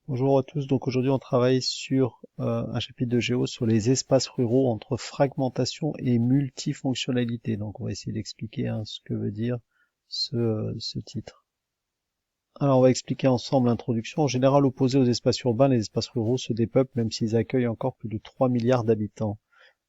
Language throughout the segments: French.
Bonjour à tous, donc aujourd'hui on travaille sur un chapitre de géo sur les espaces ruraux entre fragmentation et multifonctionnalité. Donc on va essayer d'expliquer ce que veut dire ce titre. Alors on va expliquer ensemble l'introduction. En général opposés aux espaces urbains, les espaces ruraux se dépeuplent même s'ils accueillent encore plus de 3 milliards d'habitants.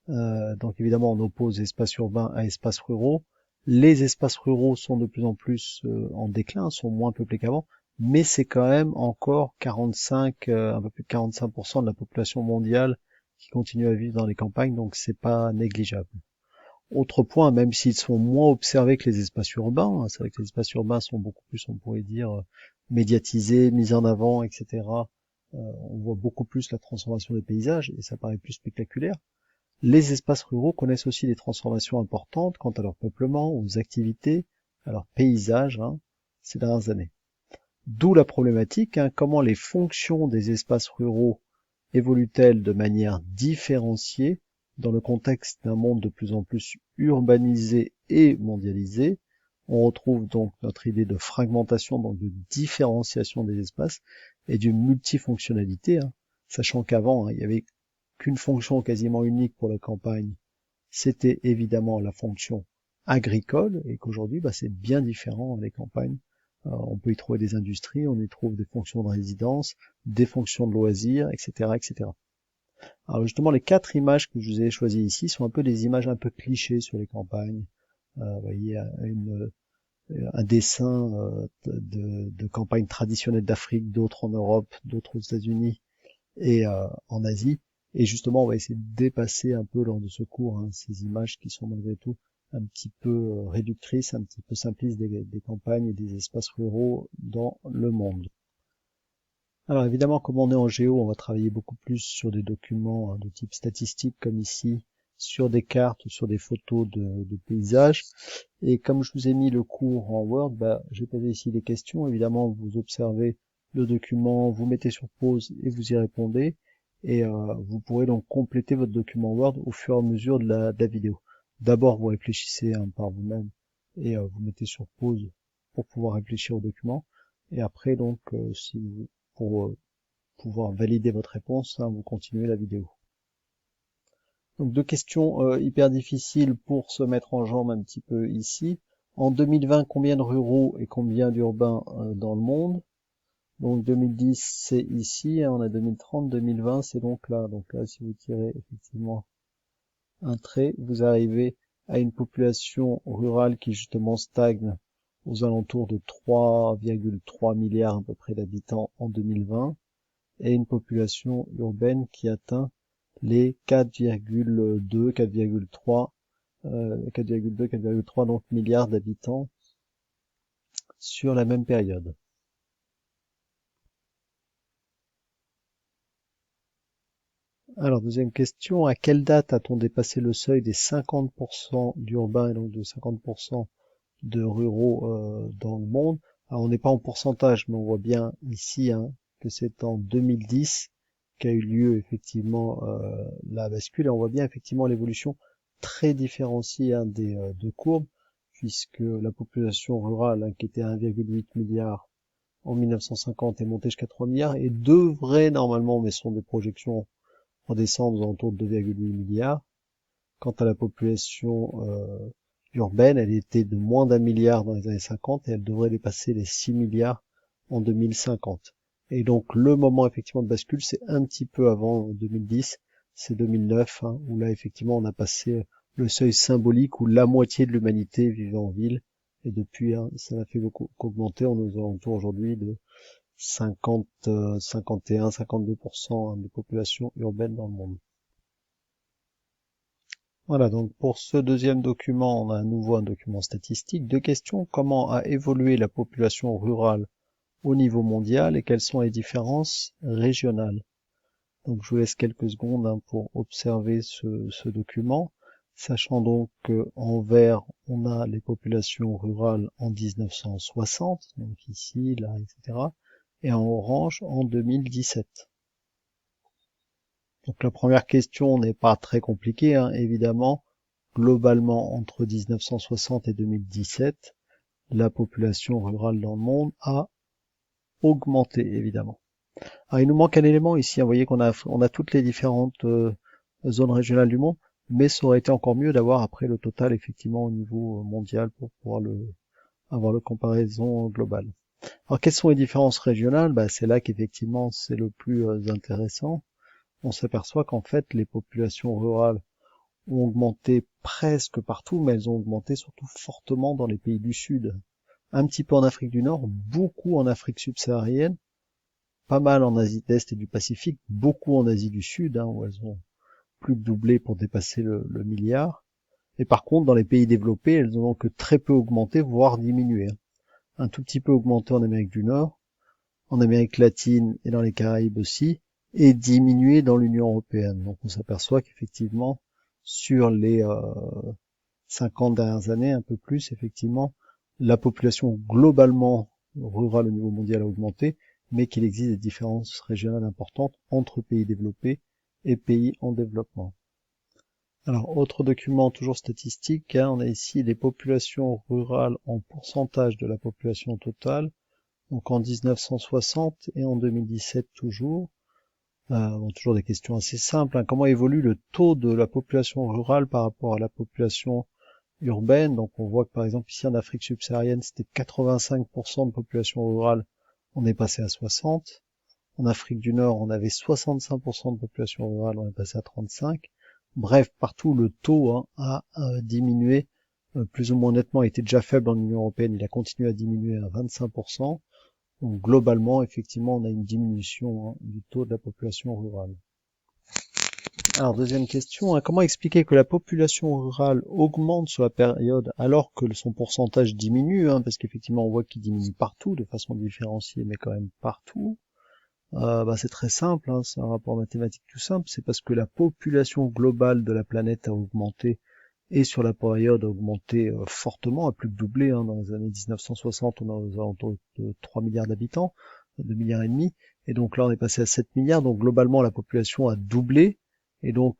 Donc évidemment on oppose espaces urbains à espaces ruraux. Les espaces ruraux sont de plus en plus en déclin, sont moins peuplés qu'avant, mais c'est quand même encore 45, un peu plus de 45% de la population mondiale qui continue à vivre dans les campagnes, donc c'est pas négligeable. Autre point, même s'ils sont moins observés que les espaces urbains, c'est vrai que les espaces urbains sont beaucoup plus, on pourrait dire, médiatisés, mis en avant, etc. On voit beaucoup plus la transformation des paysages et ça paraît plus spectaculaire. Les espaces ruraux connaissent aussi des transformations importantes quant à leur peuplement, aux activités, à leur paysage ces dernières années. D'où la problématique, comment les fonctions des espaces ruraux évoluent-elles de manière différenciée dans le contexte d'un monde de plus en plus urbanisé et mondialisé. On retrouve donc notre idée de fragmentation, donc de différenciation des espaces et d'une multifonctionnalité, sachant qu'avant, il y avait qu'une fonction quasiment unique pour la campagne, c'était évidemment la fonction agricole, et qu'aujourd'hui, c'est bien différent les campagnes. On peut y trouver des industries, on y trouve des fonctions de résidence, des fonctions de loisirs, etc., etc. Alors justement, les 4 images que je vous ai choisies ici sont un peu des images un peu clichés sur les campagnes. Vous voyez un dessin de campagne traditionnelle d'Afrique, d'autres en Europe, d'autres aux États-Unis et en Asie. Et justement, on va essayer de dépasser un peu lors de ce cours ces images qui sont malgré tout un petit peu réductrices, un petit peu simplistes des campagnes et des espaces ruraux dans le monde. Alors évidemment, comme on est en géo, on va travailler beaucoup plus sur des documents de type statistique comme ici, sur des cartes, sur des photos de paysages. Et comme je vous ai mis le cours en Word, j'ai posé ici des questions. Évidemment, vous observez le document, vous mettez sur pause et vous y répondez. Et vous pourrez donc compléter votre document Word au fur et à mesure de la vidéo. D'abord, vous réfléchissez par vous-même et vous mettez sur pause pour pouvoir réfléchir au document. Et après, donc, pour pouvoir valider votre réponse, vous continuez la vidéo. Donc deux questions hyper difficiles pour se mettre en jambe un petit peu ici. En 2020, combien de ruraux et combien d'urbains dans le monde? Donc 2010, c'est ici, on a 2030, 2020, c'est donc là. Donc là, si vous tirez effectivement un trait, vous arrivez à une population rurale qui justement stagne aux alentours de 3,3 milliards à peu près d'habitants en 2020 et une population urbaine qui atteint les 4,2, 4,3, 4,3 donc milliards d'habitants sur la même période. Alors, deuxième question, à quelle date a-t-on dépassé le seuil des 50% d'urbains et donc de 50% de ruraux dans le monde? Alors, on n'est pas en pourcentage, mais on voit bien ici que c'est en 2010 qu'a eu lieu effectivement la bascule, et on voit bien effectivement l'évolution très différenciée des deux courbes, puisque la population rurale qui était à 1,8 milliard en 1950 est montée jusqu'à 3 milliards et devrait normalement, mais ce sont des projections, redescendre aux alentours de 2,8 milliards. Quant à la population urbaine, elle était de moins d'1 milliard dans les années 50 et elle devrait dépasser les 6 milliards en 2050. Et donc le moment effectivement de bascule, c'est un petit peu avant 2010, c'est 2009, où là effectivement on a passé le seuil symbolique où la moitié de l'humanité vivait en ville. Et depuis, ça n'a fait beaucoup qu'augmenter. On est aux alentours aujourd'hui de 50, 51, 52% de population urbaine dans le monde. Voilà, donc pour ce deuxième document, on a à nouveau un document statistique. Deux questions, comment a évolué la population rurale au niveau mondial et quelles sont les différences régionales? Donc je vous laisse quelques secondes pour observer ce document, sachant donc qu'en vert, on a les populations rurales en 1960, donc ici, là, etc., et en orange en 2017. Donc la première question n'est pas très compliquée, évidemment. Globalement, entre 1960 et 2017, la population rurale dans le monde a augmenté, évidemment. Alors, il nous manque un élément ici, hein. Vous voyez on a toutes les différentes zones régionales du monde, mais ça aurait été encore mieux d'avoir après le total effectivement au niveau mondial pour pouvoir avoir le comparaison globale. Alors quelles sont les différences régionales? Bah, c'est là qu'effectivement c'est le plus intéressant. On s'aperçoit qu'en fait les populations rurales ont augmenté presque partout, mais elles ont augmenté surtout fortement dans les pays du Sud. Un petit peu en Afrique du Nord, beaucoup en Afrique subsaharienne, pas mal en Asie de l'Est et du Pacifique, beaucoup en Asie du Sud, hein, où elles ont plus que doublé pour dépasser le milliard. Et par contre, dans les pays développés, elles ont que très peu augmenté, voire diminué, hein. Un tout petit peu augmenté en Amérique du Nord, en Amérique latine et dans les Caraïbes aussi, et diminué dans l'Union européenne. Donc on s'aperçoit qu'effectivement, sur les 50 dernières années, un peu plus, effectivement, la population globalement rurale au niveau mondial a augmenté, mais qu'il existe des différences régionales importantes entre pays développés et pays en développement. Alors, autre document toujours statistique, hein, on a ici les populations rurales en pourcentage de la population totale, donc en 1960 et en 2017 toujours. Bon, toujours des questions assez simples, hein. Comment évolue le taux de la population rurale par rapport à la population urbaine? Donc on voit que par exemple ici en Afrique subsaharienne, c'était 85% de population rurale, on est passé à 60. En Afrique du Nord, on avait 65% de population rurale, on est passé à 35. Bref, partout le taux, hein, a diminué plus ou moins nettement. Il était déjà faible en Union européenne, il a continué à diminuer à 25%. Donc globalement, effectivement, on a une diminution, hein, du taux de la population rurale. Alors deuxième question, hein, comment expliquer que la population rurale augmente sur la période alors que son pourcentage diminue, hein, parce qu'effectivement on voit qu'il diminue partout de façon différenciée, mais quand même partout. Bah, c'est très simple, hein, c'est un rapport mathématique tout simple, c'est parce que la population globale de la planète a augmenté et sur la période a augmenté fortement, a plus que doublé, hein. Dans les années 1960, on a aux alentours de 3 milliards d'habitants, 2 milliards et demi, et donc là on est passé à 7 milliards, donc globalement la population a doublé, et donc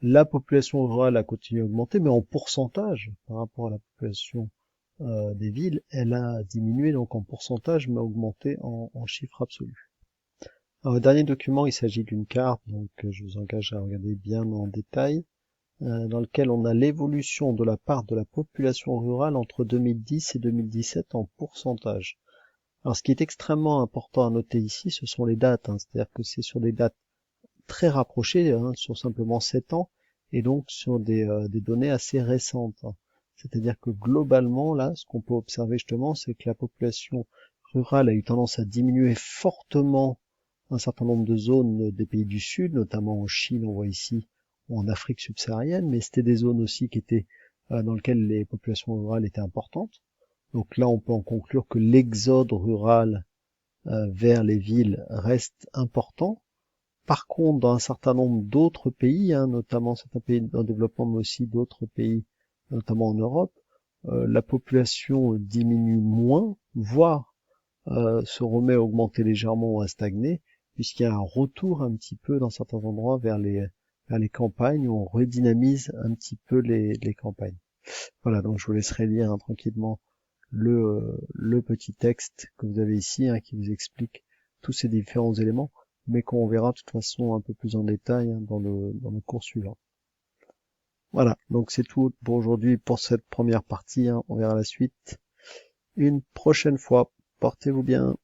la population rurale a continué à augmenter, mais en pourcentage par rapport à la population des villes, elle a diminué donc en pourcentage, mais augmenté en chiffre absolu. Alors, le dernier document, il s'agit d'une carte, donc je vous engage à regarder bien en détail, dans lequel on a l'évolution de la part de la population rurale entre 2010 et 2017 en pourcentage. Alors ce qui est extrêmement important à noter ici, ce sont les dates, hein, c'est-à-dire que c'est sur des dates très rapprochées, hein, sur simplement 7 ans, et donc sur des données assez récentes, hein. C'est-à-dire que globalement, là, ce qu'on peut observer justement, c'est que la population rurale a eu tendance à diminuer fortement un certain nombre de zones des pays du Sud, notamment en Chine, on voit ici, ou en Afrique subsaharienne, mais c'était des zones aussi qui étaient dans lesquelles les populations rurales étaient importantes. Donc là, on peut en conclure que l'exode rural vers les villes reste important. Par contre, dans un certain nombre d'autres pays, hein, notamment certains pays en développement, mais aussi d'autres pays, notamment en Europe, la population diminue moins, voire se remet à augmenter légèrement ou à stagner, puisqu'il y a un retour un petit peu dans certains endroits vers les campagnes, où on redynamise un petit peu les campagnes. Voilà, donc je vous laisserai lire, hein, tranquillement le petit texte que vous avez ici, hein, qui vous explique tous ces différents éléments, mais qu'on verra de toute façon un peu plus en détail, hein, dans le cours suivant. Voilà, donc c'est tout pour aujourd'hui pour cette première partie, hein. On verra la suite une prochaine fois. Portez-vous bien.